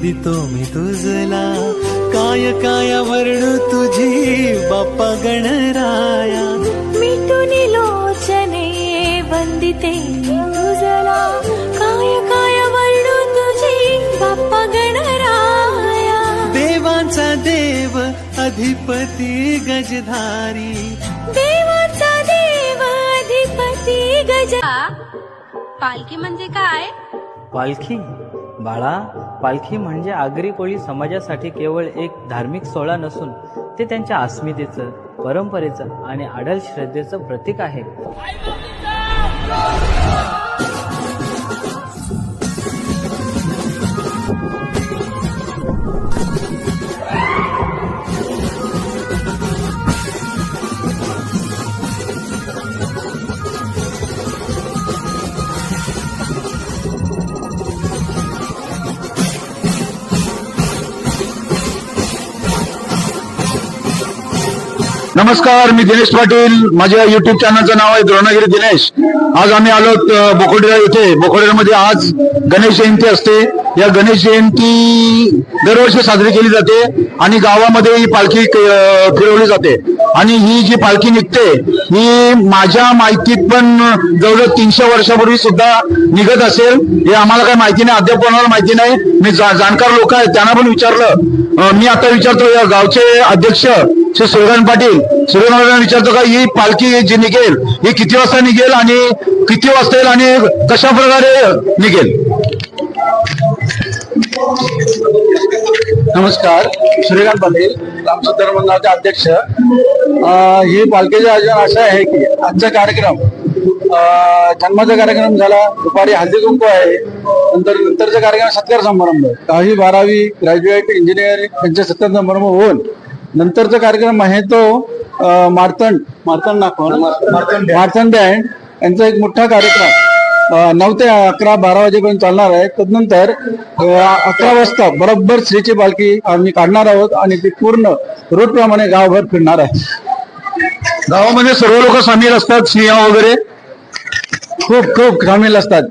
वंदितो मी तुझला, काय काय वर्णू तुझी बाप्पा गणराया. मिटून लोचने वंदिते मी तुझला, काय काय वर्णू तुझी बाप्पा गणराया. देवांचा देव अधिपती गजधारी, देवाचा देव अधिपती गज. पालखी म्हणजे काय? पालखी बाळा, पालखी म्हणजे आगरी कोळी समाजासाठी केवळ एक धार्मिक सोहळा नसून ते त्यांच्या अस्मितेचं, परंपरेचं आणि अढळ श्रद्धेचं प्रतीक आहे. नमस्कार, मी दिनेश पाटील. माझ्या युट्यूब चॅनलचं नाव आहे द्रोणगिरी दिनेश. आज आम्ही आलो बोकोडेरा इथे. बोकोडेरामध्ये आज गणेश जयंती असते. या गणेश जयंती दरवर्षी साजरी केली जाते आणि गावामध्ये ही पालखी फिरवली जाते. आणि ही जी पालखी निघते ही माझ्या माहितीत पण जवळजवळ 300 वर्षापूर्वी सुद्धा निघत असेल. हे आम्हाला काही माहिती नाही, अद्याप कोणाला माहिती नाही. मी जाणकार लोक आहेत त्यांना पण विचारलं. मी आता विचारतो या गावचे अध्यक्ष श्री सूर्यकांत पाटील, सूर्यकांत विचारतो का ही पालखी जी निघेल ही किती वाजता निघेल आणि किती वाजता येईल आणि कशा प्रकारे निघेल. नमस्कार, सूर्यकांत पाटील, रामसुंदर मंडळाचे अध्यक्ष. ही पालखीचे आयोजन असं आहे की आजचा कार्यक्रम जन्माचा कार्यक्रम झाला, दुपारी हळदी कुंकू आहे, नंतरचा कार्यक्रम सत्कार समारंभ, 10वी 12वी ग्रॅज्युएट इंजिनिअरिंग यांचे सत्कार समारंभ होऊन नंतरचा कार्यक्रम आहे तो मार्तंड बँड यांचा एक मोठा कार्यक्रम 9 ते 11 12 वाजेपर्यंत चालणार आहे. तदनंतर 11 वाजता बरोबर श्रीची पालखी आम्ही काढणार आहोत आणि ती पूर्ण रूट प्रमाणे गावभर फिरणार आहे. गावामध्ये सर्व लोक सामील असतात, स्त्रिया वगैरे खूप सामील असतात.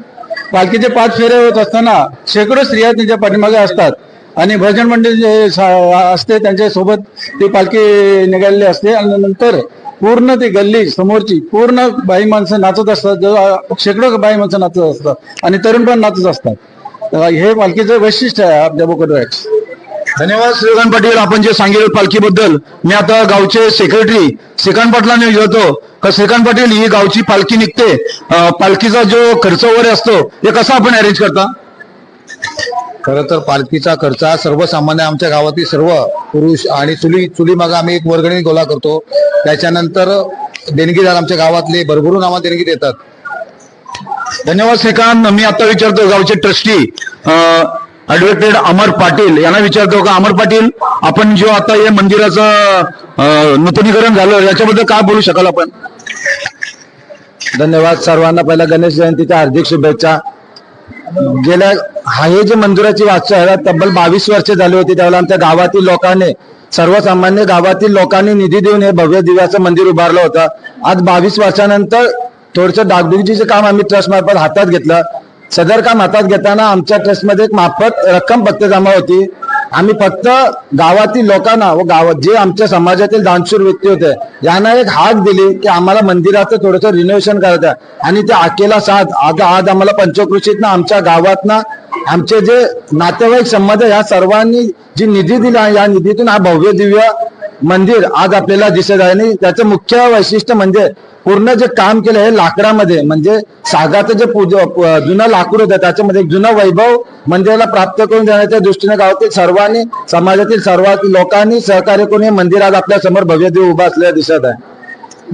पालखीचे 5 फेरे होत असताना शेकडो स्त्रिया त्यांच्या पाठीमागे असतात आणि भजन मंडळी जे असते त्यांच्या सोबत ती पालखी निघालेली असते. आणि नंतर पूर्ण ती गल्ली समोरची पूर्ण बाई माणसं नाचत असतात, शेकडो बाई माणसं नाचत असतात आणि तरुण पण नाचत असतात. हे पालखीचं वैशिष्ट्य आहे आपल्या बोकोडेराचं. धन्यवाद श्रीकांत पाटील, आपण जे सांगितलं पालखीबद्दल. मी आता गावचे सेक्रेटरी श्रीकांत पाटलांना विचारतो का श्रीकांत पाटील ही गावची पालखी निघते, पालखीचा जो खर्च वगैरे असतो हे कसा आपण अरेंज करता? खरं तर पालखीचा खर्च सर्वसामान्य आमच्या गावातील सर्व पुरुष आणि चुली मागे आम्ही एक वर्गणी गोळा करतो. त्याच्यानंतर देणगीदार आमच्या गावातले भरभरून आम्हाला देणगी देतात. धन्यवाद श्रीकांत. मी आता विचारतो गावचे ट्रस्टी ऍडव्होकेट अमर पाटील यांना विचारतो का अमर पाटील, आपण जो आता या मंदिराचं नूतनीकरण झालं याच्याबद्दल काय बोलू शकाल आपण? धन्यवाद. सर्वांना पहिला गणेश जयंतीच्या हार्दिक शुभेच्छा. गेल्या हे जे मंदिराची वास्तू तब्बल 22 वर्ष झाली होती. त्यावेळेला आमच्या गावातील लोकांनी, सर्वसामान्य गावातील लोकांनी निधी देऊन हे भव्य दिव्याचं मंदिर उभारलं होतं. आज 22 वर्षानंतर थोडंसं डागडुजीचं काम आम्ही ट्रस्ट मार्फत हातात घेतलं. सदर काम हातात घेताना आमच्या ट्रस्टमध्ये एक माफक रक्कम फक्त जमा होती. आम्ही फक्त गावातील लोकांना व गावात जे आमच्या समाजातील दानशूर व्यक्ती होते यांना एक हाक दिली की आम्हाला मंदिराचं थोडंसं रिनोव्हेशन करायचं आहे. आणि ते अकेला साथ आज आम्हाला पंचक्रोशीतनं आमच्या गावातनं आमचे जे नातेवाईक संबंध या सर्वांनी जी निधी दिला या निधीतून हा भव्य दिव्य मंदिर आज आपल्याला दिसत आहे. आणि त्याचं मुख्य वैशिष्ट्य म्हणजे पूर्ण जे काम केलं हे लाकडामध्ये, म्हणजे सागाचं जे जुनं लाकूड होतं त्याच्यामध्ये एक जुनं वैभव मंदिराला प्राप्त करून देण्याच्या दृष्टीने गावातील सर्वांनी, समाजातील सर्व लोकांनी सहकार्य करून हे मंदिर आज आपल्या समोर भव्य दिव्य उभा असलेलं दिसत आहे.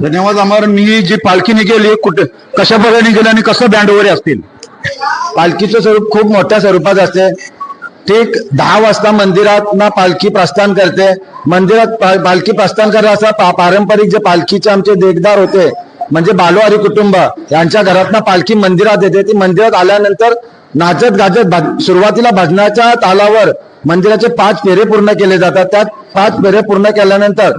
धन्यवाद अमर. मी जी पालखी निघेल कुठे कशा प्रकारे निघेल आणि कसं बँड वगैरे असतील? पालखीचं स्वरूप खूप मोठ्या स्वरूपात असते. ठीक 10 वाजता मंदिरात पालखी प्रस्थान करते. मंदिरात पालखी प्रस्थान करत असता पारंपरिक जे पालखीचे आमचे देखदार होते म्हणजे बालोवारी कुटुंब यांच्या घरातनं पालखी मंदिरात येते. ती मंदिरात आल्यानंतर नाचत गाजत सुरुवातीला भजनाच्या तालावर मंदिराचे 5 फेरे पूर्ण केले जातात. त्यात 5 फेरे पूर्ण केल्यानंतर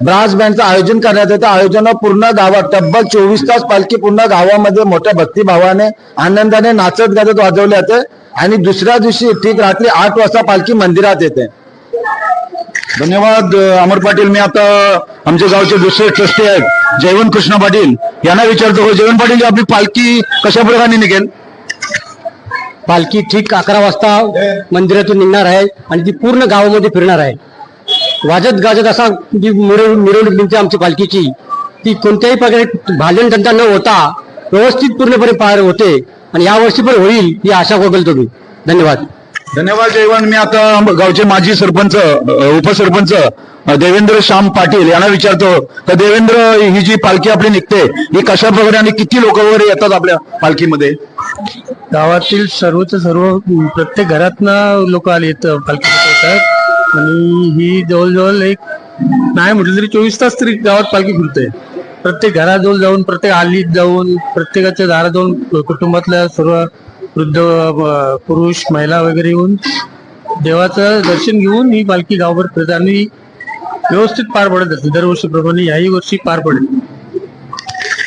ब्रास बँडचं आयोजन करण्यात येतं. आयोजनात पूर्ण गावात तब्बल 24 तास पालखी पूर्ण गावामध्ये मोठ्या भक्तिभावाने आनंदाने नाचत गाजत वाजवले जाते. आणि दुसऱ्या दिवशी ठीक रात्री 8 वाजता पालखी मंदिरात येते. धन्यवाद अमर पाटील. मी आता आमच्या गावचे दुसरे ट्रस्टी आहेत जयवंत कृष्ण पाटील यांना विचारतो. जयवंत पाटील, आपली पालखी कशा प्रकारे निघेल? पालखी ठीक 11 वाजता मंदिरातून निघणार आहे आणि ती पूर्ण गावामध्ये फिरणार आहे. वाजत गाजत असा जी मिरवणूक निघते आमची पालखीची, ती कोणत्याही प्रकारे भांडण तंटा न होता व्यवस्थित पूर्णपणे पार होते आणि यावर्षी पण होईल ही आशा बघेल तुम्ही. धन्यवाद. धन्यवाद जयवंत. मी आता गावचे माजी सरपंच उपसरपंच देवेंद्र श्याम पाटील यांना विचारतो. तर देवेंद्र, ही जी पालखी आपली निघते ही कशा प्रकारे आणि किती लोक वगैरे येतात आपल्या पालखीमध्ये? गावातील सर्वच सर्व प्रत्येक घरातनं लोक आले पालखी येतात आणि ही जवळजवळ एक नाही म्हटलं तरी 24 तास तरी गावात पालखी फिरते. प्रत्येक घराजवळ जाऊन, प्रत्येक आलीत जाऊन, प्रत्येकाच्या दारात जाऊन कुटुंबातल्या सर्व वृद्ध पुरुष महिला वगैरे येऊन देवाचं दर्शन घेऊन ही पालखी गावभर फिरते आणि व्यवस्थित पार पडत असते. दरवर्षीप्रमाणे याही वर्षी पार पडेल.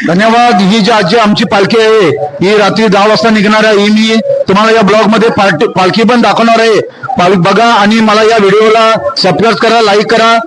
धन्यवाद. ही जी आजी आमची पालखी आहे ही रात्री 10 वाजता निघणार आहे. ही मी तुम्हाला या ब्लॉग मध्ये पालखी पण दाखवणार आहे. बघा आणि मला या व्हिडिओला सबस्क्राईब करा, लाईक करा.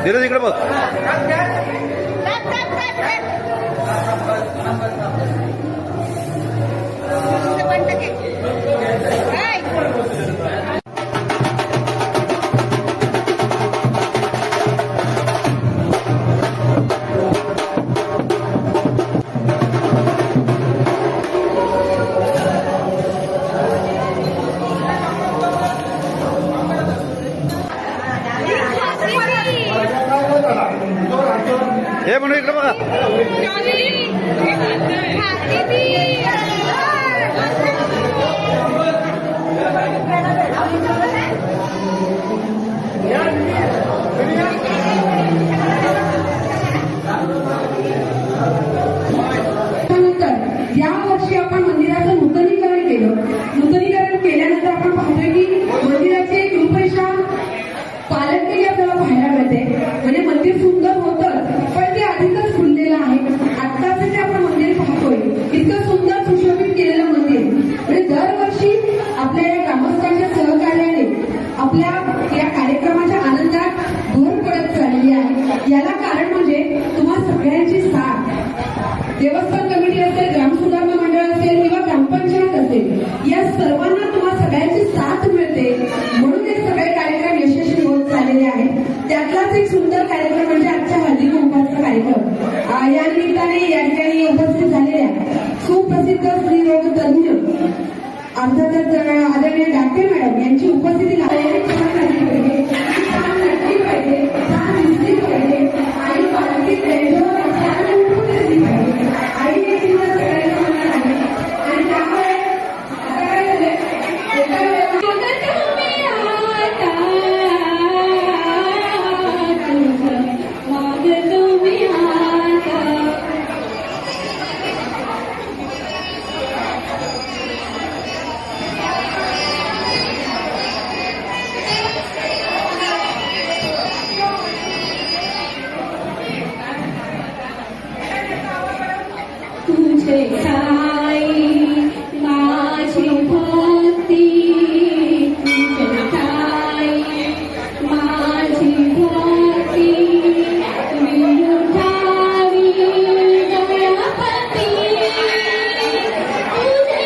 धीरज इकडे बघ. हे म्हणून इकडे बघा. या वर्षी आपण मंदिराचं नूतनीकरण केलं. नूतनीकरण केल्यानंतर आपण पाहतोय की मंदिराची एक रूपरेषा पालन केली आपल्याला पाहायला मिळते. म्हणजे मंदिर सुंदर होतं पण ते अधिकच फुललेलं आहे. आत्ताच जे आपण मंदिर पाहतोय इतकं सुंदर सुशोभित केलेलं मंदिर. म्हणजे दरवर्षी आपल्या या ग्रामस्थांच्या सहकार्याने आपल्या या कार्यक्रमाच्या आनंदात भर पडत चाललेली आहे. याला कारण म्हणजे तुम्हा सगळ्यांची साथ. देवस्थान कमिटी असेल, ग्रामसुधारणा मंडळ असेल किंवा ग्रामपंचायत असेल, या सर्वांना तुम्हा सगळ्यांची साथ मिळते म्हणून हे सगळे कार्यक्रम यशस्वी होत चाललेले आहेत. त्यातलाच एक सुंदर कार्यक्रम म्हणजे आजच्या हळदी कुंकवाचा कार्यक्रम. या निमित्ताने या ठिकाणी उपस्थित झालेल्या सुप्रसिद्ध स्त्रीरोग तज्ञ अर्थातच आदरणीय डाक्टर मॅडम यांची उपस्थिती पाहिजे, छान नटली पाहिजे, छान दिसली पाहिजे आणि पालखी आणि त्यामुळे आता काय झालंय तुझे साई माझी भक्ती, तुझे साई माझी भक्ती, विरुद्धावी गणपती, तुझे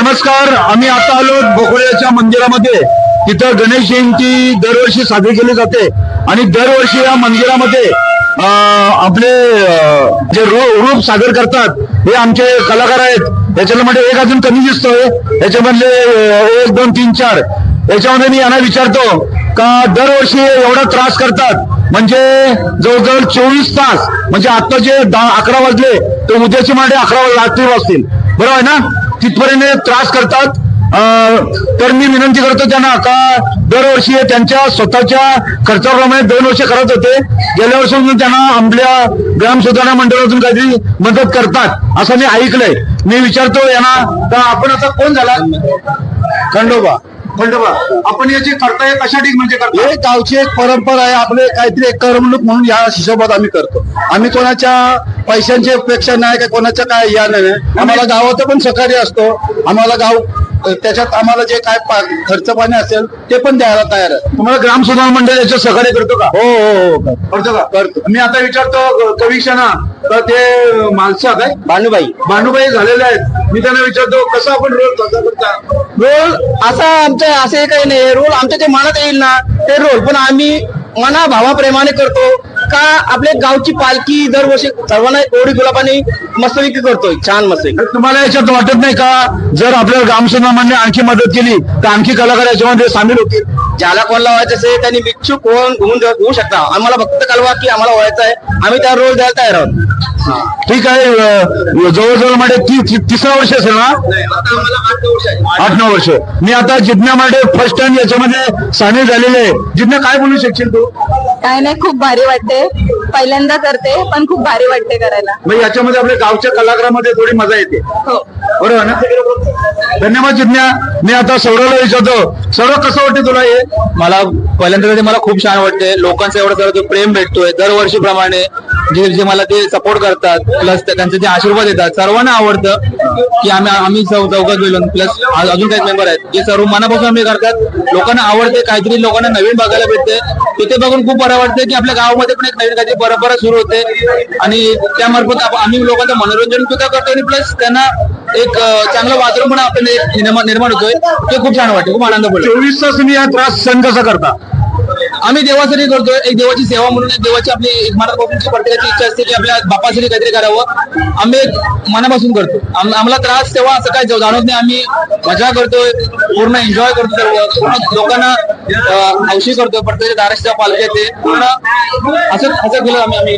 नमस्कार. आम्ही आता आलो बोकोड्याच्या मंदिरामध्ये. तिथं गणेश जयंती दरवर्षी साजरी केली जाते आणि दरवर्षी या मंदिरामध्ये आपले जे रूप सादर करतात हे आमचे कलाकार आहेत. याच्यामध्ये एक अजून कमी दिसतोय, याच्यामधले 1 2 3 4. याच्यामध्ये मी यांना विचारतो का दरवर्षी एवढा त्रास करतात, म्हणजे जवळजवळ 24 तास, म्हणजे आता जे 11 वाजले तर उद्याचे मांडे 11 रात्री वाजतील, बरोबर आहे ना? तिथपर्यंत त्रास करतात. तर मी विनंती करतो त्यांना का दरवर्षी त्यांच्या स्वतःच्या खर्चाप्रमाणे 2 वर्ष करत होते. गेल्या वर्षी त्यांना आपल्या ग्राम सुधारणा मंडळातून काहीतरी मदत करतात असं मी ऐकलंय. मी विचारतो यांना का आपण आता कोण झाला? खंडोबा. आपण याची करताय कशासाठी, म्हणजे करतो हे गावची एक परंपरा आहे. आपले काहीतरी एक करमणूक म्हणून या हिशोबात आम्ही करतो. आम्ही कोणाच्या पैशांची अपेक्षा नाही का कोणाच्या काय या नाही. आम्हाला गावात पण सहकार्य असतो. आम्हाला गाव त्याच्यात आम्हाला जे काय खर्च पाणी असेल ते पण द्यायला तयार आहे. तुम्हाला ग्राम सुधारणा मंडळ याचं सहकार्य करतो का? हो करतो का? करतो. मी आता विचारतो कविक्षणा तर ते माणसं काय भानुबाई झालेले आहेत. मी त्यांना विचारतो कसं आपण रोल कसा करता? रोल असा आमचा असे काही नाही. रोल आमच्या जे मनात येईल ना ते रोल पण आम्ही मना भावाप्रेमाने करतो. का आपल्या गावची पालखी दरवर्षी सर्वांना गोडी गुलाबाने मस्तपैकी करतोय, छान मस्त. तुम्हाला याच्यात वाटत नाही का जर आपल्याला ग्रामसुधारणाने आणखी मदत केली तर आणखी कलाकार याच्यामध्ये सामील होतील? ज्याला कोण लावायचं असेल त्यांनी इच्छुक होऊ शकता. आम्हाला फक्त कळवा की आम्हाला व्हायचं आहे, आम्ही त्या रोल द्यायला तयार आहोत. ठीक आहे. जवळजवळ मध्ये 3रा वर्ष असेल ना? 8-9 वर्ष. मी आता जिज्ञामध्ये फर्स्ट टाइम याच्यामध्ये सामील झालेले आहे. जिज्ञा काय बोलू शकशील तू? काय नाही, खूप भारी वाटते. पहिल्यांदा करते पण खूप भारी वाटते करायला. मग याच्यामध्ये आपल्या गावच्या कलाकारामध्ये थोडी मजा येते, बरोबर ना? धन्यवाद जिज्ञा. मी आता सौरवला विचारतो. सौरव कसं वाटते तुला हे? मला पहिल्यांदा मला खूप छान वाटते. लोकांचा एवढा सर्व प्रेम भेटतोय दरवर्षीप्रमाणे. जे मला ते सपोर्ट करतात प्लस त्यांचे जे आशीर्वाद देतात सर्वांना आवडतं की आम्ही चौघात मिळून प्लस अजून काही मेंबर आहेत जे सर्व मनापासून आम्ही करतात. लोकांना आवडते, काहीतरी लोकांना नवीन बघायला भेटते. तिथे बघून खूप बरं वाटतं की आपल्या गावामध्ये पण एक नवीन काहीतरी परंपरा सुरू होते आणि त्यामार्फत आम्ही लोकांचं मनोरंजन सुद्धा करतो आणि प्लस त्यांना एक चांगलं वातावरण पण आपल्याला निर्माण होतोय. ते खूप छान वाटतं, खूप आनंद पडतो. 24 तास तुम्ही हा त्रास सहन कसा करता? आम्ही देवासाठी करतोय. एक देवाची सेवा म्हणून देवाची आपली एक मनापासूनची प्रत्येकाची इच्छा असते की आपल्या बापासाठी काहीतरी करावं. आम्ही मनापासून करतो. आम्हाला त्रास तेव्हा असं काय जाणवत नाही. आम्ही मजा करतोय, पूर्ण एन्जॉय करतो. सर्व लोकांना हौशी करतोय. प्रत्येक दाराच्या पालख्या ते पूर्ण असं केलं आम्ही.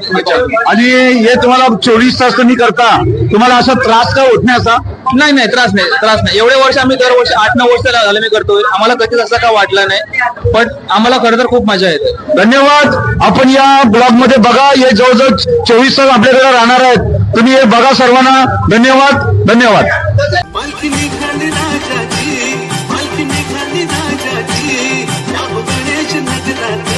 आणि हे तुम्हाला 24 तास तुम्ही करता, तुम्हाला असा त्रास का होत नाही? असा नाही, त्रास नाही. एवढे वर्ष आम्ही दरवर्षी 8-9 वर्ष झालं मी करतोय. आम्हाला कधीच असं का वाटलं नाही, पण आम्हाला खरं तर खूप मजा येते. धन्यवाद. आपण या ब्लॉग मध्ये बघा, हे जवळजवळ 24 तास आपल्याकडे राहणार आहेत. तुम्ही हे बघा सर्वांना. धन्यवाद. पालखी निघाली राजाची, पालखी निघाली राजाची, शाहू गणेश नगरात.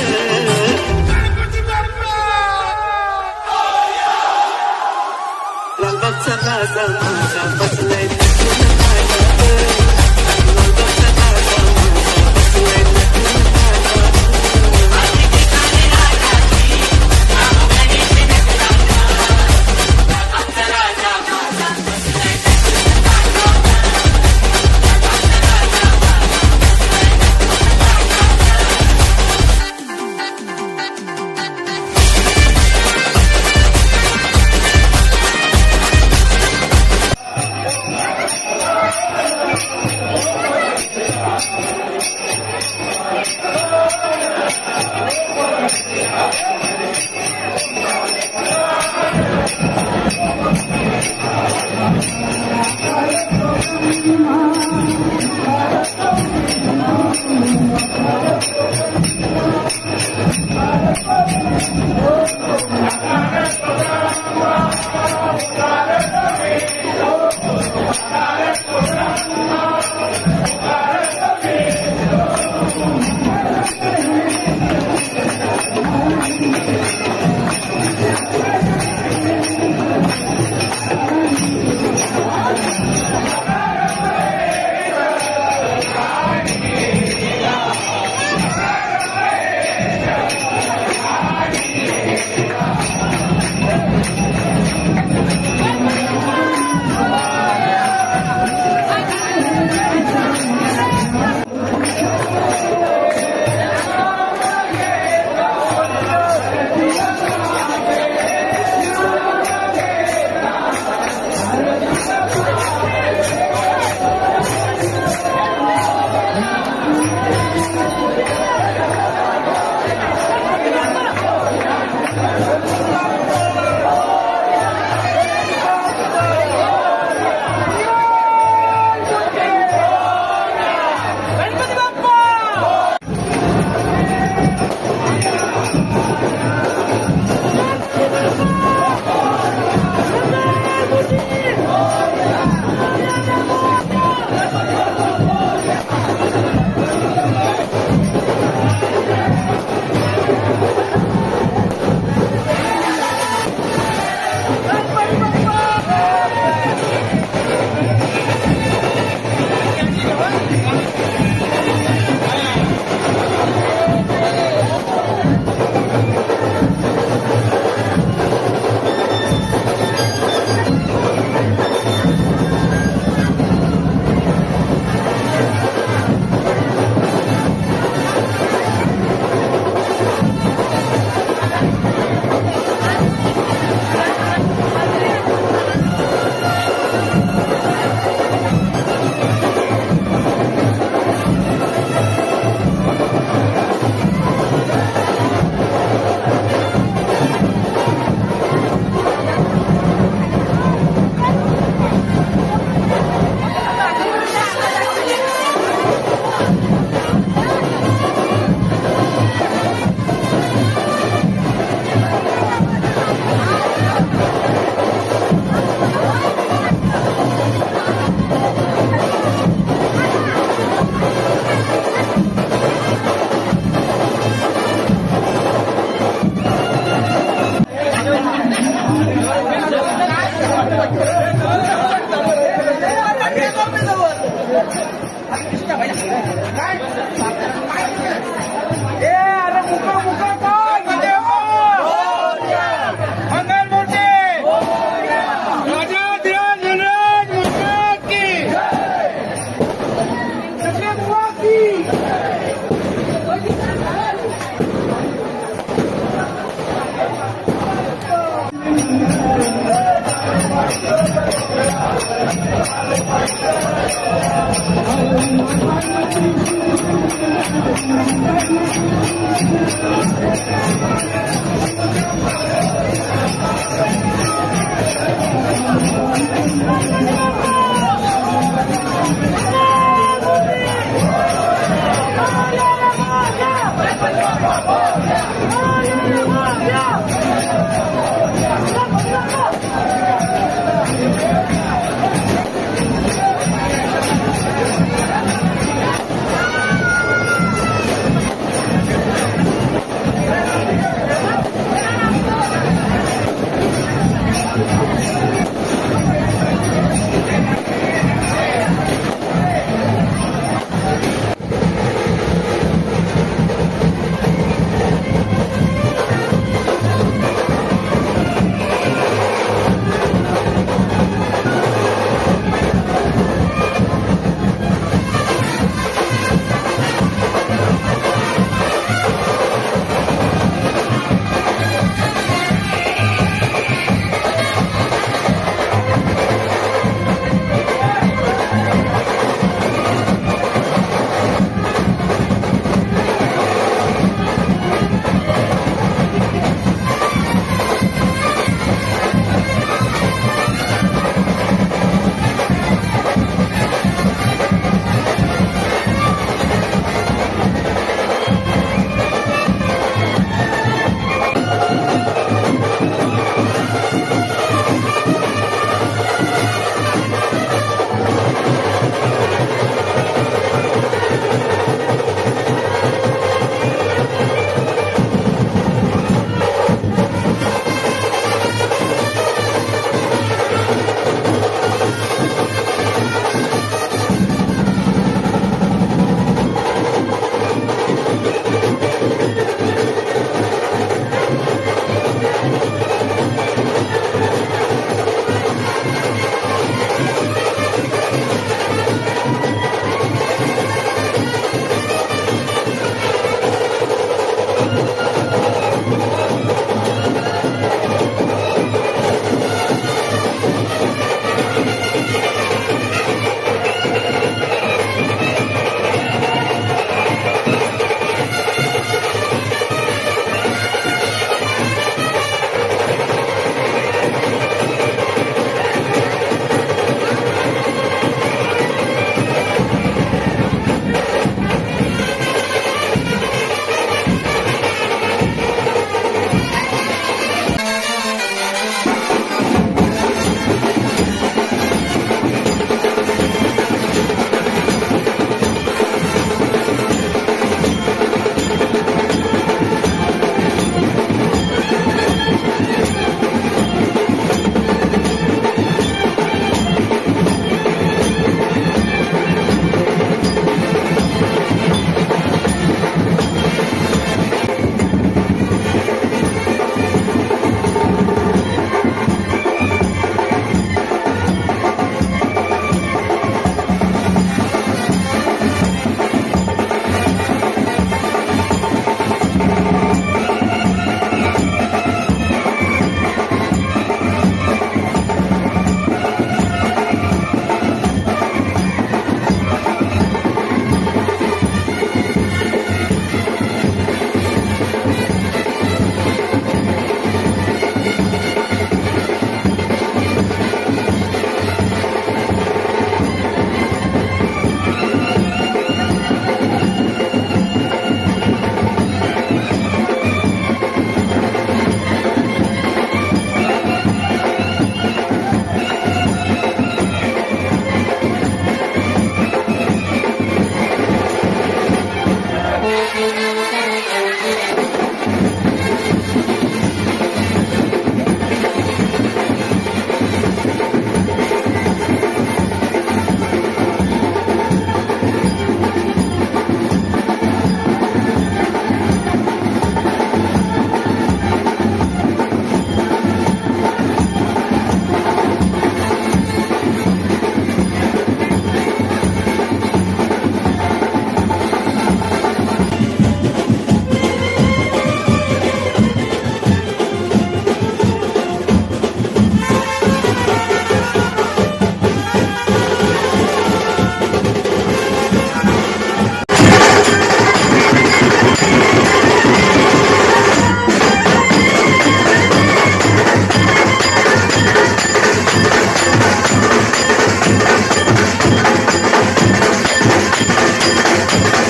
लालबागचा राजा माझा बसलाय तिथून राजात. लालबागचा राजा माझा बसलाय तिथून राजात.